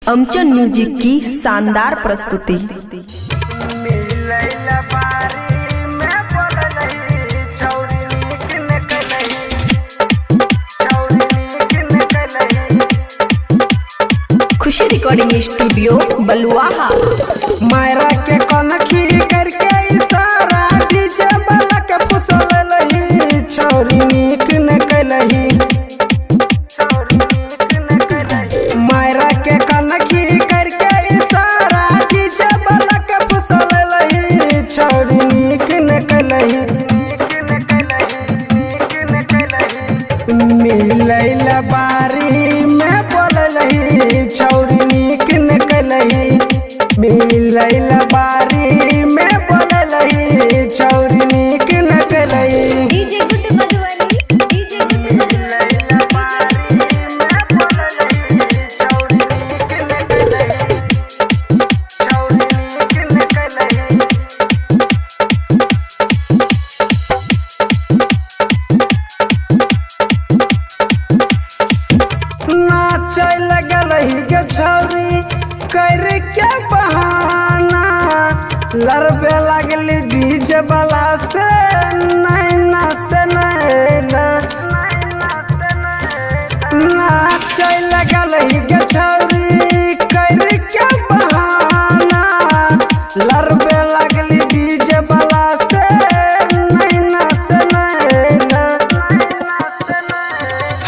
अमचन music की शानदार प्रस्तुति। खुशी रिकॉर्डिंग स्टूडियो बलुआहा। मायरा के कनखी करके इशारा डीजे वाला के फुसल लही, छौरी नीक न कलही। मायरा के कनखी करके इशारा डीजे वाला के फुसल लही, छौरी नीक न कलही। मिलैला बारी में बोललही, छौरी नीक न कलही। मिलैला बारी में बोललही, छौरी नीक न कलही। DJ good Madhubani, DJ good मिलैला बारी में बोललही, छौरी नीक न कलही, छौरी नीक न कलही। नाचे लगलही गे छौरी कर के बहाना, लड़बे लगली डीजे वाला से नैना से नैना। नाचे लगलही गे छौरी कर के बहाना, लड़बे लगली डीजे वाला से नैना से नैना।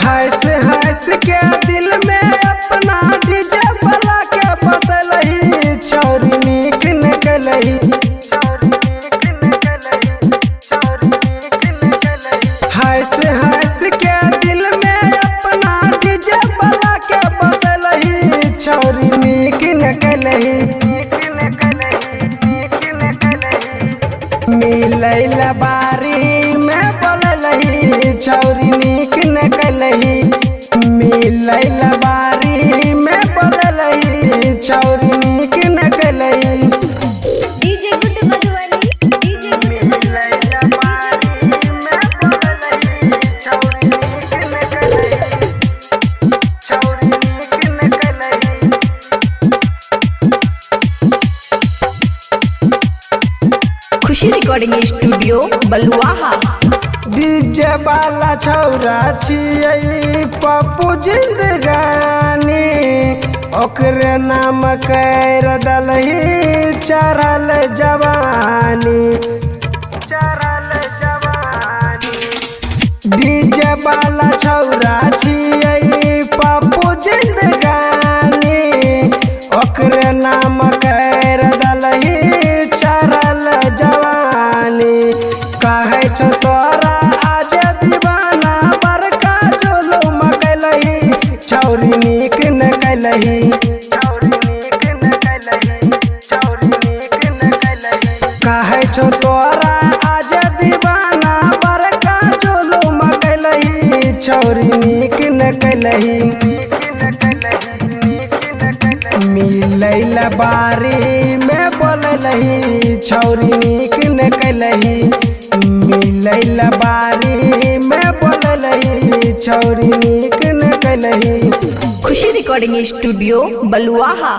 हंस हंस के दिल में अपना डीजे वाला के बसलही, छौरी नीक न कलही। हंस हंस के दिल में अपना डीजे वाला के बसलही, छौरी नीक न कलही। मिलैला बारी में बोललही, छौरी नीक न कलही। मिलैला बारी में बोललही, छौरी नीक न कलही। DJ good Madhubani, DJ good मिलैला बारी में बोललही, छौरी नीक न कलही, छौरी नीक न कलही। खुशी रिकॉर्डिंग स्टूडियो बलुआहा। डीजे वाला छौरा छियै पप्पू जिंदगानी, ओकरे नाम कर दलही चढ़ल जवानी। डीजे वाला छौरा छियै पप्पू जिंदगानी, ओकरे नाम कर दलही चढ़ल जवानी। कहे छो तोरा आज दीवाना बड़का जुलुम कलही, छौरी नीक न कलही। कहे छो तोरा आज दीवाना बड़का जुलुम कलही, छौरी नीक न कलही। मिलैला बारी में बोललही, छौरी नीक न कलही। मिलैला बारी में बोललही, छौरी नीक न कलही। खुशी रिकॉर्डिंग स्टूडियो बलुआहा।